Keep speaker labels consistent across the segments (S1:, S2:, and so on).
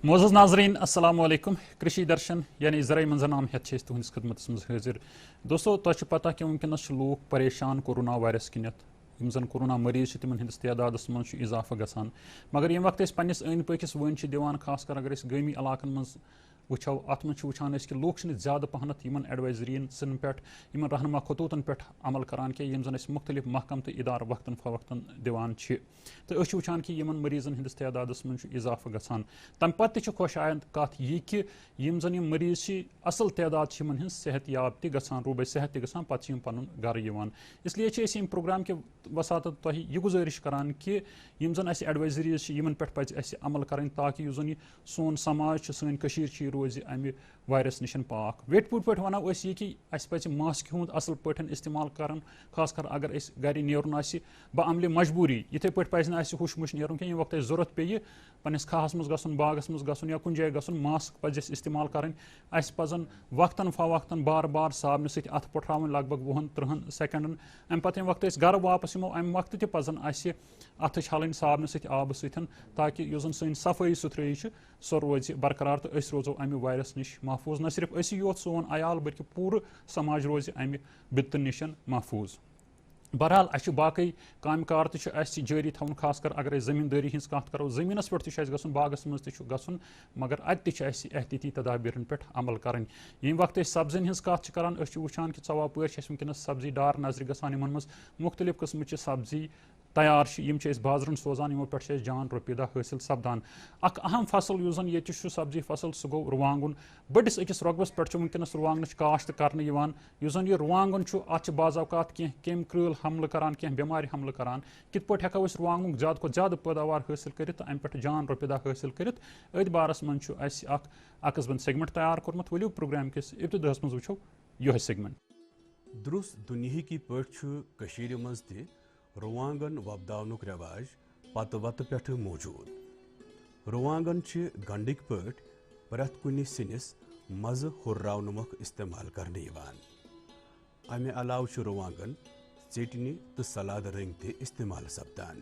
S1: معزز ناظرین السلام علیکم کرشی درشن یعنی زرعی منظرنام ہیت تہندس خدمت مز حاضر دوستو تہ پتہ کہ ونکس لوگ پریشان کورونا وائرس کنیت یم زن کورونا مریض تمن ہندس تعدادس مز اضافہ گژھان مگر یم وقت پنس أنٛدۍ پٔکِس ون دِوان خاص کر اگر گٲمی علاقن مز وچھو ات من وچھان کہ لوگ زیادہ پہنت یمن ایڈوائزرین سن پہ یمن رہنما خطوطن پہ عمل کران کہ یم زن مختلف محکم تو ادارہ وقتاً فوقتاً دِوان تو أسۍ وچھان کہ یمن مریضن ہندس تعدادس من اضافہ گژھان تم پتہ خوش آیند کت یہ کہ یم زن یم مریض اصل تعداد یمن ہند صحت یاب تہ گژھان روبے صحت تہ گژھان پتہ یم پنن گھر یوان اس لیے چھ یم پروگرام کے وساطت تہ یہ گزارش کران کہ یم زن اس ایڈوائزریز یمن پہ پزِ اسہِ عمل کرن تاکہ یُس زن یہ سون سماج سن کشیر روزِ امہ وائرس نشن پاک ویٹ پوٹ پہ ونو یہ کہ اس پزِ ماسک ہند اصل پٲٹھۍ استعمال کرن خاص کر اگر اس گھر نیرُن آسہِ بعملہِ مجبوری یتھے پٲٹھۍ پزِ نہٕ اسہِ ہوش مش نیرُن کینٛہہ ییٚمہِ وقتہٕ اسہِ ضرورت پیٚیہِ پننس کھاہس مز گژھُن باغس مز گژھُن یا کُنہِ جایہِ گژھُن ماسک پزِ اسہِ استعمال کرٕنۍ اسہِ پزن وقتاً فوقتاً بار بار صابنہِ سۭتۍ اتھٕ پٹھراوٕنۍ لگ بگ 20-30 سیکنڈن امہِ پتہٕ ییٚمہِ وقتہٕ أسۍ گرٕ واپس یِمو امہِ وقتہٕ تہِ پزن اسہِ اتھٕ چھلٕنۍ صابنہِ سۭتۍ آبہٕ سۭتۍ تاکہ یُس زن سٲنۍ صفٲیی سُتھرٲیی چھِ سۄ روزِ برقرار تہٕ أسۍ روزو امہِ وائرس نش محفوظ نہ صرف أسی یوت سون عیال بلکہ پوٗرٕ سماج روزِ امہِ بِپتہٕ نش محفوظ بہرحال اسہِ باقی کامہِ کار تہِ چھُ اسہِ جٲری تھاوُن خاص کر اگر أسۍ زٔمیٖندٲری ہٕنٛز کتھ کرو زٔمیٖنس پٮ۪ٹھ تہِ چھُ اسہِ گژھُن باغس منٛز تہِ چھُ گژھُن مگر اتہِ تہِ چھِ اسہِ احتیاطی تدابیٖرن پٮ۪ٹھ عمل کرٕنۍ ییٚمہِ وقتہٕ أسۍ سبزین ہٕنٛز کتھ چھِ کران أسۍ چھِ وٕچھان کہ ژۄوہ چھِ اسہِ وٕنکیٚنس سبزی ڈار نظرِ گژھان یِمن منٛز مختلف قٕسمٕچہِ سبزی تیار یم بازرن سوزان یمو پہ جان رۄپیہِ دہ حٲصِل سپدان اکھ اہم فصل یُس زن ییٚتہِ چھُ سبزی فصل سُہ گوٚو رُوانٛگُن بٔڑِس أکِس رۄقبس پٮ۪ٹھ چھُ وٕنکیٚنس رُوانٛگنٕچ کاشت کرنہٕ یِوان یُس زن یہِ رُوانٛگُن چھُ اتھ چھِ بعض اوقات کینٛہہ کیٚمۍ کرۭل حملہٕ کران کینٛہہ بٮ۪مارِ حملہٕ کران کِتھ پٲٹھۍ ہٮ۪کو أسۍ رُوانٛگنُک زیادٕ کھۄتہٕ زیادٕ پٲداوار حٲصِل کٔرِتھ تہٕ امہِ پٮ۪ٹھ جان رۄپیہِ دہ حٲصِل کٔرِتھ أتھۍ بارس منٛز چھُ اسہِ اکھ عقس بنٛد سیگمنٹ تیار کوٚرمُت ؤلِو پروگرام کِس ابتداہس منٛز وٕچھو یِہوٚے سیگمنٹ
S2: درُس دُنیہِکی پٲٹھۍ چھُ کٔشیٖرِ منٛز تہِ رُوانٛگن وۄپداونُک رٮ۪واج پتہٕ وتہٕ پٮ۪ٹھٕ موٗجوٗد رُوانٛگن چھِ گنڈٕکۍ پٲٹھۍ پرٛٮ۪تھ کُنہِ سِنِس مزٕ ہُرراونہٕ مۄکھ استعمال کرنہٕ یِوان امہِ علاوٕ چھُ رُوانٛگن ژیٚٹنہِ تہٕ سلاد رٔنٛگۍ تہِ استعمال سپدان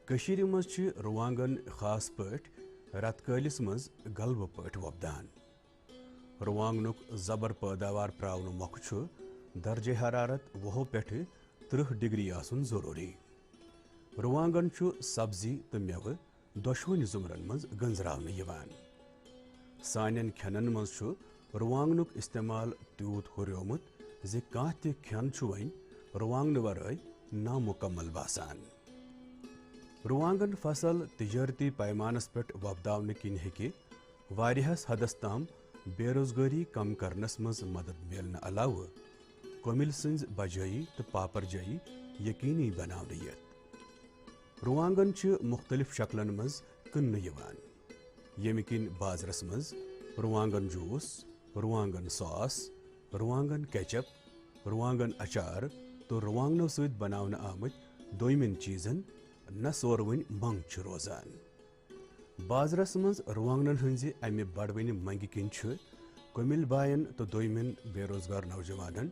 S2: کٔشیٖرِ منٛز چھِ رُوانٛگن خاص پٲٹھۍ رٮ۪تہٕ کٲلِس منٛز غلبہٕ پٲٹھۍ وۄپدان رُوانٛگنُک زبر پٲداوار پراونہٕ مۄکھٕ چھُ درجہ حرارت 20 پٮ۪ٹھٕ 30 ڈگری آسُن ضروٗری رُوانٛگن چھُ سبزی تہٕ مٮ۪وٕ دۄشوٕنی ضُمرن منٛز گنٛزراونہٕ یِوان سانٮ۪ن کھٮ۪نن منٛز چھُ رُوانٛگنُک استعمال تیوٗت ہُریومُت زِ کانٛہہ تہِ کھٮ۪ن چھُ وۄنۍ رُوانٛگنہٕ ورٲے نامُکمل باسان رُوانٛگن فصل تجٲرتی پیمانس پٮ۪ٹھ وۄپداونہٕ کِنۍ ہیٚکہِ واریاہس حدس تام بے روزگٲری کم کرنس منٛز مدد میلنہٕ علاوٕ کوٚمِلۍ سٕنٛز بجٲیی تہٕ پاپر جٲیی یقیٖنی بناونہٕ یِتھ رُوانٛگن چھِ مُختٔلِف شکلن منٛز کٕننہٕ یِوان ییٚمہِ کِنۍ بازرس منٛز رُوانٛگن جوٗس رُوانٛگن ساس رُوانٛگن کیچپ رُوانٛگن اچار تہٕ رُوانٛگنو سۭتۍ بناونہٕ آمٕتۍ دوٚیمٮ۪ن چیٖزن نہ سوروٕنۍ منٛگ چھِ روزان بازرس منٛز رُوانٛگنن ہٕنٛزِ امہِ بڑوٕنہِ منٛگہِ کِنۍ چھُ کوٚمِلۍ باین تہٕ دوٚیمٮ۪ن بے روزگار نوجوانن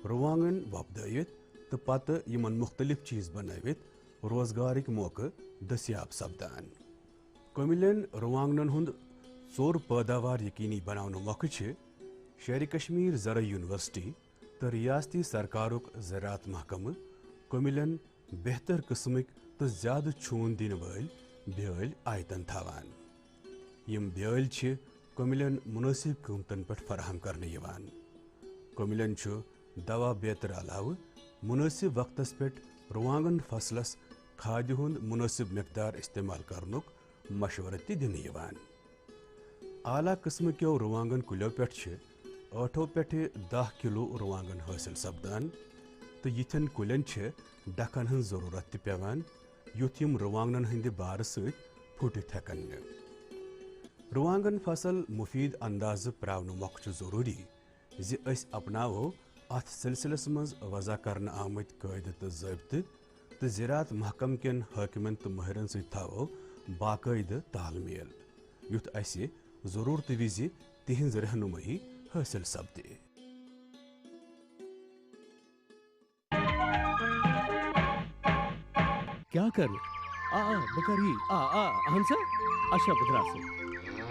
S2: رُوانٛگن وۄپدٲوِتھ تہٕ پتہٕ یِمن مُختٔلِف چیٖز بنٲوِتھ روزگارٕکۍ موقعہٕ دٔستیاب سپدان کوٚمِلٮ۪ن رُوانٛگنن ہُنٛد ژوٚر پٲداوار یقیٖنی بناونہٕ مۄکھٕ چھِ شیرِ کشمیٖر زرعی یونیورسٹی تہٕ ریاستی سرکارُک زراعت محکمہٕ کوٚمِلٮ۪ن بہتر قٕسمٕکۍ تہٕ زیادٕ چھوٗن دِنہٕ وٲلۍ بیٲلۍ آیتن تھاوان یِم بیٲلۍ چھِ کوٚمِلٮ۪ن مُنٲسِب قۭمتن پٮ۪ٹھ فراہم کرنہٕ یِوان کوٚمِلٮ۪ن چھُ دوا بیترِ علاوٕ مُنٲسِب وقتس پٮ۪ٹھ رُوانٛگن فصلس کھادِ ہُنٛد مُنٲسِب مقدار استعمال کرنُک مشورٕ تہِ دِنہٕ یِوان اعلیٰ قٕسمہٕ کیو رُوانٛگن کُلیو پٮ۪ٹھ چھِ 8 پٮ۪ٹھٕ 10 کِلوٗ رُوانٛگن حٲصِل سپدان تہٕ یِتھٮ۪ن کُلٮ۪ن چھِ ڈکھن ہٕنٛز ضروٗرت تہِ پٮ۪وان یُتھ یِم رُوانٛگنن ہٕنٛدِ بارٕ سۭتۍ پھُٹِتھ ہٮ۪کن نہٕ رُوانٛگن فصل مُفیٖد اندازٕ پراونہٕ مۄکھٕ چھُ ضروٗری زِ أسۍ اپناوو اتھ سلسلس منٛز وضع کرنہٕ آمٕتۍ قٲیدٕ تہٕ ضٲبطہٕ تہٕ زراعت محکمہٕ کٮ۪ن حٲکِمن تہٕ مٲہرن سۭتۍ تھاوو باقٲعدٕ تال میل یُتھ اسہِ ضروٗرتہٕ وِزِ تِہنٛز رہنُمٲیی حٲصِل سپدِ
S3: کیا کرٕ بہٕ کر یی اہن سا اچھا بہٕ درٛاسہٕ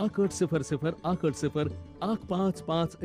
S3: 8800 88 155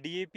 S4: DAP,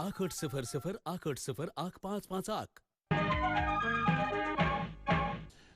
S3: 8800 180 1551।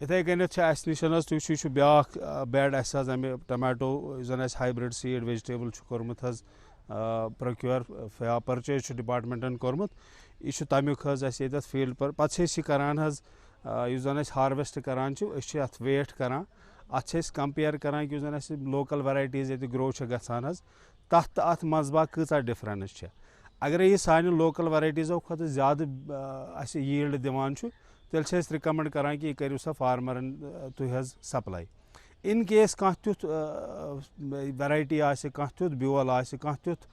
S5: اتھے کنیتھ اس نش تھی بیاکھ بیڈ اس ٹمیٹو زن اس ہائیبرڈ سیڈ ویجیٹیبل کورمت پروکیور یا پرچیز ڈپارٹمنٹن کورمت یہ تمیک اس فیلڈ پر پتہ یہ کران اس زن ہارویسٹ کران ات ویٹ کران ات کمپیئر کران کہ زن اس لوکل ورائٹیز یہ گرو گژھان تت ات مزبا کۭژاہ ڈفرنس اگر یہ سانہ لوکل ورائٹیزو کھت زیادہ اس ییلڈ دِوان تیل رِکمنڈ کران کہ یہ کرو سا فارمرن تُہۍ حظ سپلائی ان کیس کانٛہہ تیُتھ ویرایٹی آسہِ کانٛہہ تیُتھ بیول آسہِ کانٛہہ تیُتھ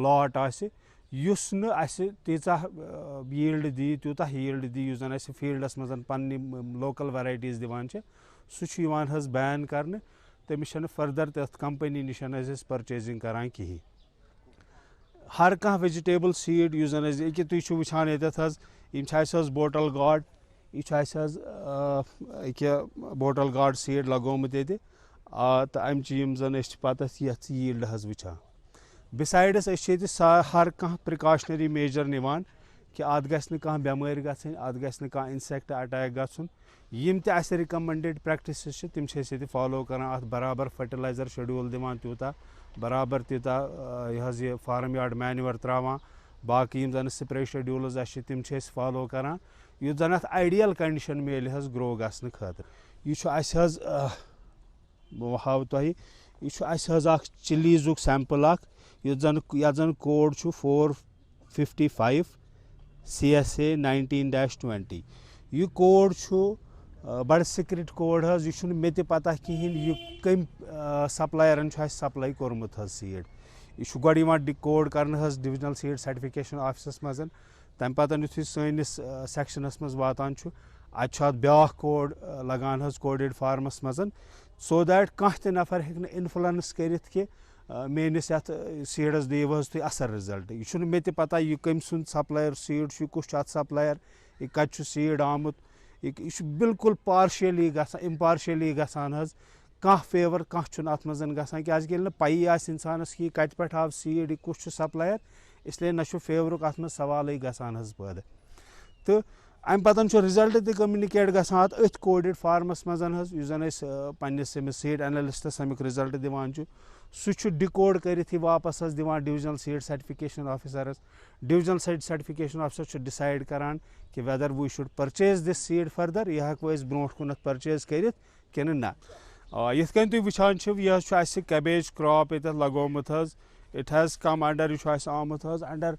S5: لاٹ آسہِ یُس نہٕ اَسہِ تیٖژاہ ییلڈ دی تیوٗتاہ ییلڈ دی یُس زن اَسہِ فیلڈس منٛز پننہِ لوکل ورایٹیز دِوان چھِ سُہ چھُ یِوان حظ بین کرنہٕ تٔمِس چھنہٕ فٔردر تتھ کمپنی نِش أسۍ پرچیزنگ کران کِہیٖنۍ ہر کانٛہہ ویجِٹیبل سیٖڈ یُس زن أسۍ ییٚکیاہ تُہۍ چھِو وٕچھان ییٚتٮ۪تھ حظ یِم چھِ اَسہِ حظ بوٹل گاڈ یہ حظ بوٹل گاڈ سیٖڈ لگومُت ییٚتہِ تہٕ امچہِ یِم زن أسۍ چھِ پتہٕ یتھ ییلڈ حظ وٕچھان بِسایڈس أسۍ چھِ ییٚتہِ ہر کانٛہہ پرٛکاشنری میجر نِوان کہ اتھ گژھِ نہٕ کانٛہہ بٮ۪مٲرۍ گژھٕنۍ اتھ گژھِ نہٕ کانٛہہ انسیکٹ اٹیک گژھُن یِم تہِ اَسہِ رِکمنڈڈ پریکٹسز چھِ تِم چھِ أسۍ ییٚتہِ فالو کران اتھ برابر فرٹیلایزر شیڈیوٗل دِوان تیوٗتاہ برابر تیوٗتاہ یہِ حظ یہِ فارم یاڈ مینیور تراوان باقٕے یِم زن سپرے شیڈیوٗلز اَسہِ چھِ تِم چھِ أسۍ فالو کران یُتھ زن اتھ آیڈیل کنڈِشن میلہِ حظ گرو گژھنہٕ خٲطرٕ یہِ چھُ اَسہِ حظ بہٕ ہاوٕ تۄہہِ یہِ چھُ اَسہِ حظ اکھ چِلیٖزُک سیمپل اکھ یتھ زن کوڈ چھُ 455 CSA 19-20 یہ کوڈ چھُ بڑٕ سِکرِٹ کوڈ حظ یہ چھُنہٕ مےٚ تہِ پتہ کِہیٖنۍ یہِ کٔمۍ سپلایرن چھُ اَسہِ سپلاے کوٚرمُت حظ سیٖڈ یہ چھُ گۄڈٕ یِوان کوڈ کرنہٕ حظ ڈِوِجنل سیٖڈ سرٹِفِکیشن آفسس منٛز تمہِ پتہٕ یُتھُے سٲنِس سیکشنس منٛز واتان چھُ اتہِ چھُ اتھ بیٛاکھ کوڈ لگان حظ کوڈِڈ فارمس منٛز سو دیٹ کانٛہہ تہِ نفر ہیٚکہِ نہٕ انفلنس کٔرِتھ کہِ میٲنِس یتھ سیٖڈس دِیِو حظ تُہۍ اصل رِزلٹ یہ چھُنہٕ مےٚ تہِ پتہ یہِ کٔمۍ سُنٛد سپلایر سیٖڈ چھُ کُس چھُ اتھ سپلایر یہِ کتہِ چھُ سیٖڈ آمُت یہِ چھُ بالکل پارشلی گژھان امپارشلی گژھان حظ کانٛہہ فیور کانٛہہ چھُنہٕ اتھ منٛز گژھان کیازِ کہِ ییٚلہِ نہٕ پیی آسہِ انسانس کہِ یہِ کتہِ پٮ۪ٹھ آو سیٖڈ یہِ کُس چھُ سپلایر اسلیے نہ چھُ فیورُک اتھ منٛز سوالٕے گژھان حظ پٲدٕ تہٕ امہِ پتہٕ چھُ رِزلٹ تہِ کٔمنِکیٹ گژھان اتھ أتھۍ کوڈِڈ فارمس منٛز حظ یُس زن أسۍ پننِس أمِس سیٖڈ انلسٹس امیُک رِزلٹ دِوان چھُ سُہ چھُ ڈِکوڈ کٔرِتھ یہِ واپس حظ دِوان divisional seed certification officers divisional seed certification officer چھُ ڈِسایڈ کران کہ whether we should purchase this seed further یہِ ہٮ۪کو أسۍ برونٛٹھ کُنتھ پرچیز کٔرِتھ کِنہٕ نہ یِتھ کٔنۍ تُہۍ وٕچھان چھِو یہِ حظ چھُ اَسہِ کیبیج کراپ ییٚتٮ۪تھ لگومُت حظ اِٹ ہیز کم انڈر یہِ چھُ اَسہِ آمُت حظ انڈر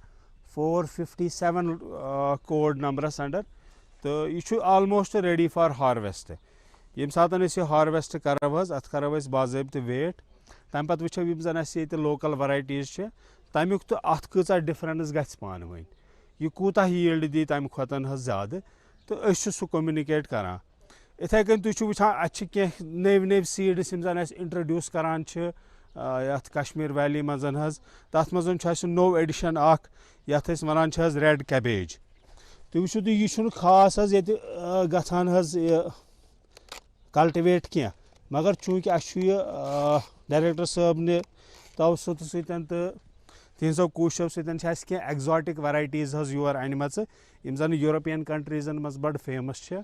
S5: 457 کوڈ نمبرس انڈر تہٕ یہِ چھُ آلموسٹ ریڈی فار ہارویسٹ ییٚمہِ ساتہٕ أسۍ یہِ ہارویسٹ کرو حظ اتھ کرو أسۍ باضٲبطہٕ ویٹ تمہِ پتہٕ وٕچھو یِم زن اَسہِ ییٚتہِ لوکل ورایٹیٖز چھِ تمیُک تہٕ اتھ کۭژاہ ڈفرنس گژھِ پانہٕ ؤنۍ یہِ کوٗتاہ ییلڈ دی تمہِ کھۄتن حظ زیادٕ تہٕ أسۍ چھِ سُہ کوٚمنِکیٹ کران اِتھے کٔنۍ تُہۍ چھِو وٕچھان اتہِ چھِ کینٛہہ نٔوۍ نٔوۍ سیٖڈٕس یِم زن اَسہِ انٹرڈیوٗس کران چھِ یتھ کشمیٖر ویلی منٛز حظ تتھ منٛز چھُ اَسہِ نوٚو ایڈِشن اکھ یتھ أسۍ ونان چھِ حظ ریڈ کیبیج تُہۍ وٕچھِو تُہۍ یہِ چھُنہٕ خاص حظ ییٚتہِ گژھان حظ یہِ کلٹِویٹ کینٛہہ مگر چوٗنٛکہِ اَسہِ چھُ یہِ ڈایریکٹر صٲبنہِ توسُط سۭتۍ تہٕ تِہنٛزو کوٗششو سۭتۍ چھِ اَسہِ کینٛہہ ایگزاٹِک ورایٹیٖز حظ یور انِمژٕ یِم زن یوٗروپین کنٹریٖزن منٛز بڑٕ فیمس چھِ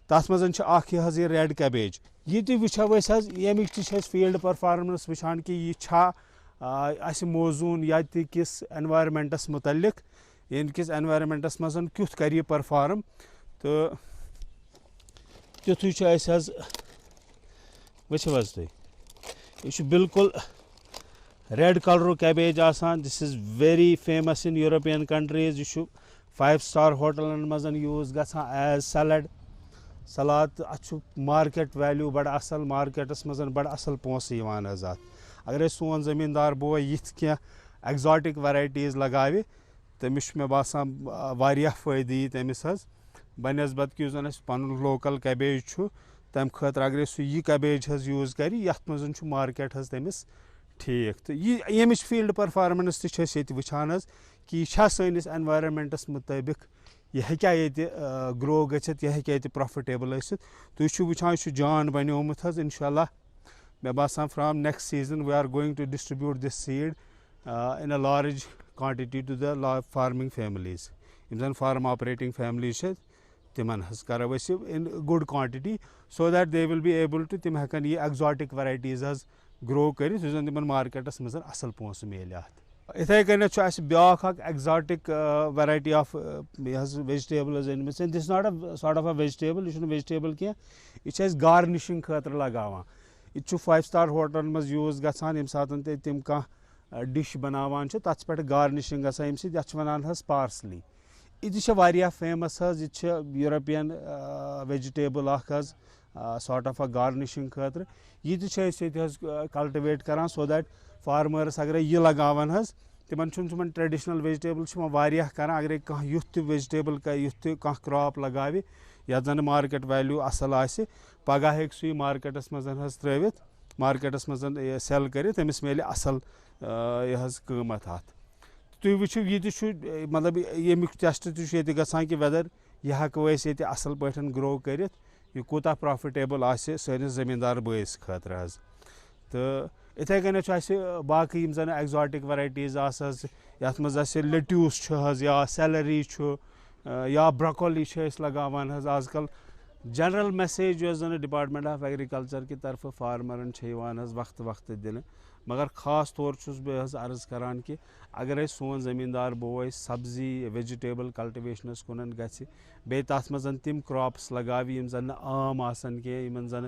S5: تتھ منٛز چھِ اکھ یہِ حظ یہِ ریڈ کیبیج یہِ تہِ وٕچھو أسۍ حظ ییٚمِچ تہِ چھِ أسۍ فیٖلڈ پرفارمنس وٕچھان کہِ یہِ چھا اَسہِ موزوٗن ییٚتہِ کِس اٮ۪نوارمنٹس مُتعلق ییٚمہِ کِس اٮ۪نوارمنٹس منٛز کیُتھ کرِ یہِ پرفارم تہٕ تیُتھُے چھُ أسۍ حظ وٕچھِو حظ تُہۍ یہِ چھُ بالکل ریڈ کلرُک کیبیج آسان دِس is very famous in European کنٹریٖز یہِ چھُ 5 سٹار ہوٹلن منٛز یوٗز گژھان ایز سیلڈ سلاد تہٕ اتھ چھُ مارکیٹ ویلیوٗ بڑٕ اصل مارکیٹس منٛز بڑٕ اصل پونٛسہٕ یِوان حظ اتھ اگر أسۍ سون زٔمیٖندار بوے یِتھ کینٛہہ ایگزاٹِک ورایٹیٖز لگاوِ تٔمِس چھُ مےٚ باسان واریاہ فٲیدٕ یی تٔمِس حظ بنسبت کہِ یُس زن اَسہِ پنُن لوکل کیبیج چھُ تمہِ خٲطرٕ اگرے سُہ یہِ کیبیج حظ یوٗز کرِ یتھ منٛز چھُ مارکیٹ حظ تٔمِس ٹھیٖک تہٕ یہِ ییٚمِچ فیٖلڈ پرفارمنس تہِ چھِ أسۍ ییٚتہِ وٕچھان حظ کہِ یہِ چھا سٲنِس اٮ۪نوارمنٹس مُطٲبق یہِ ہیٚکیٛاہ ییٚتہِ گرو گٔژھِتھ یہِ ہیٚکیٛاہ ییٚتہِ پروفِٹیبل ٲسِتھ تُہۍ چھِو وٕچھان یہِ چھُ جان بنیومُت حظ انشاء اللہ مےٚ باسان from next season we are going to distribute this seed in a large quantity to the farming families یِم زن فارم آپریٹنگ فیملیٖز چھِ تمن ہز کرو أسۍ in good quantity so that they will be able to تم ہٮ۪کن یہِ exotic varieties حظ grow کٔرِتھ یُس زن تِمن مارکیٹس منٛز اَصٕل پونٛسہٕ میلہِ اَتھ یِتھَے کٔنٮ۪تھ چھُ اَسہِ بیٛاکھ اکھ exotic variety of یہِ حظ vegetable حظ أنمٕژ this is not a sort of a vegetable یہِ چھُنہٕ vegetable کینٛہہ یہِ چھِ أسۍ garnishing خٲطرٕ لگاوان یہِ تہِ چھُ 5-star ہوٹلن منٛز یوٗز گژھان ییٚمہِ ساتہٕ تہِ تِم کانٛہہ ڈِش بناوان چھِ تتھ چھِ پٮ۪ٹھ گارنِشِنٛگ گژھان ییٚمہِ سۭتۍ یتھ چھِ ونان حظ پارسلی یہِ تہِ چھِ واریاہ فیمس حظ یہِ تہِ چھِ یوٗروپین ویجِٹیبل اکھ حظ سارٹ آف اَ گارنِشِنٛگ خٲطرٕ یہِ تہِ چھِ أسۍ ییٚتہِ حظ کلٹِویٹ کران سو دیٹ فارمٲرٕس اگرے یہِ لگاون حظ تِمن چھُنہٕ تِمن ٹریڈِشنل ویجِٹیبل چھِ یِمن واریاہ کران اگرے کانٛہہ یُتھ تہِ ویجِٹیبل کرِ یُتھ تہِ کانٛہہ کراپ لگاوِ یتھ زن مارکیٹ ویلیوٗ اصٕل آسہِ پگاہ ہیٚکہِ سُہ یہِ مارکیٹس منٛز حظ ترٲوِتھ مارکیٹس منٛز یہِ سیل کٔرِتھ تٔمِس میلہِ اصٕل یہِ حظ قۭمتھ اَتھ تُہۍ وٕچھِو یہِ تہِ چھُ مطلب ییٚمیُک ٹٮ۪سٹ تہِ چھُ ییٚتہِ گژھان کہِ ویدر یہِ ہٮ۪کو أسۍ ییٚتہِ اصٕل پٲٹھۍ گرو کٔرِتھ یہِ کوٗتاہ پرافِٹیبٕل آسہِ سٲنِس زٔمیٖندار بٲیِس خٲطرٕ حظ تہٕ یِتھَے کٔنٮ۪تھ چھُ اَسہِ باقٕے یِم زن ایگزاٹِک ویرایٹیٖز آسہٕ حظ یتھ منٛز اَسہِ لیٹیوٗس چھُ حظ یا سیلری چھُ یا برٛوکولی چھِ أسۍ لگاوان حظ آز کل جنرل میسیج یۄس زن ڈپارٹمنٹ آف ایگرِکلچر کہِ طرفہٕ فارمرن چھِ یِوان حظ وقتہٕ وقتہٕ دِنہٕ مگر خاص طور چھُس بہٕ حظ عرض کران کہِ اگر أسۍ سون زٔمیٖندار بوے سبزی ویجِٹیبل کلٹِویشنس کُنن گژھِ بیٚیہِ تتھ منٛز تِم کراپٕس لگاوِ یِم زن نہٕ عام آسن کینٛہہ یِمن زن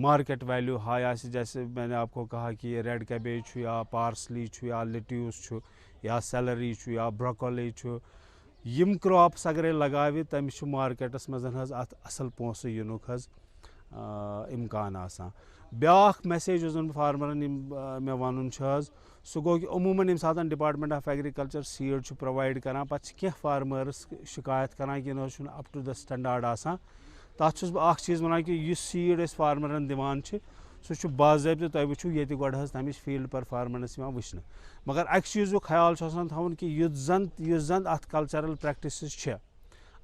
S5: مارکیٹ ویلیوٗ ہاے آسہِ جیسے میں نے آپ کو کہا کہ ریڈ کیبیج چھُ یا پارسلی چھُ یا لیٹیوٗس چھُ یا سیلری چھُ یا برٛوکولی چھُ یِم کراپٕس اگرے لگاوِ تٔمِس چھُ مارکیٹس منٛز حظ اتھ اصٕل پونٛسہٕ یِنُک حظ اِمکان آسان بیٛاکھ میسیج یُس زن فارمرن یِم مےٚ ونُن چھُ حظ سُہ گوٚو کہِ عموٗمن ییٚمہِ ساتہٕ ڈپارٹمنٹ آف ایگرِکلچر سیٖڈ چھُ پرووایڈ کران پتہٕ چھِ کینٛہہ فارمٲرٕس شِکایت کران کہِ نہ حظ چھُنہٕ اپ ٹُو دَ سٹینڈاڈ آسان تتھ چھُس بہٕ اکھ چیٖز ونان کہِ یُس سیٖڈ أسۍ فارمرن دِوان چھِ سُہ چھُ باضٲبطہٕ تُہۍ وٕچھِو ییٚتہِ گۄڈٕ حظ تمِچ فیٖلڈ پٔرفارمنس یِوان وٕچھنہٕ مگر اکہِ چیٖزُک خیال چھُ آسان تھاوُن کہِ یُس زن اتھ کلچرل پریکٹسز چھےٚ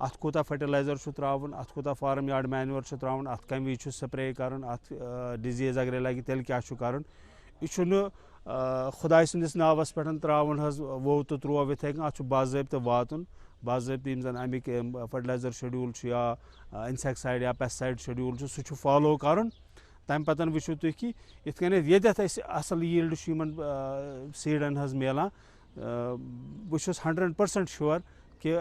S5: اتھ کوٗتاہ فرٹیلایزر چھُ تراوُن اتھ کوٗتاہ فارم یاڈ مینیور چھُ تراوُن اتھ کمہِ وِزِ چھُ سپرے کرُن اتھ ڈِزیٖز اگرے لگہِ تیٚلہِ کیاہ چھُ کرُن یہِ چھُنہٕ خۄداے سٕنٛدِس ناوس پٮ۪ٹھ تراوُن حظ ووٚو تہٕ تروو یِتھٕے کٔنۍ اتھ چھُ باضٲبطہٕ واتُن باضٲبطہٕ یِم زن امیِکۍ فرٹیلایزر شیڈوٗل چھُ یا انسیکسایڈ یا پیسٹسایڈ شیڈوٗل چھُ سُہ چھُ فالو کرُن تمہِ پتہٕ وٕچھِو تُہۍ کہِ یِتھ کٔنٮ۪تھ ییٚتٮ۪تھ اَسہِ اصٕل ییٖلڈ چھُ یِمن سیٖڈن حظ میلان بہٕ چھُس 100% شور کہِ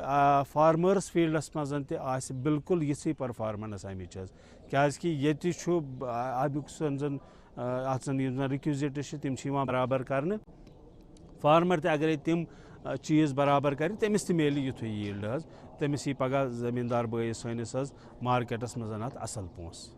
S5: فارمٲرٕس فیٖلڈس منٛز تہِ آسہِ بالکُل یِژھٕے پٔرفارمنس امِچ حظ کیٛازِ کہِ ییٚتہِ چھُ امیُک زن اتھ زن یِم زن رِکوزِٹٕس چھِ تِم چھِ یِوان برابر کرنہٕ فارمر تہِ اگرے تِم چیٖز برابر کرِ تٔمِس تہِ میلہِ یُتھُے ییٖلڈ حظ تٔمِس یی پگاہ زٔمیٖندار بٲیِس سٲنِس حظ مارکیٹس منٛز اتھ اصٕل پونٛسہٕ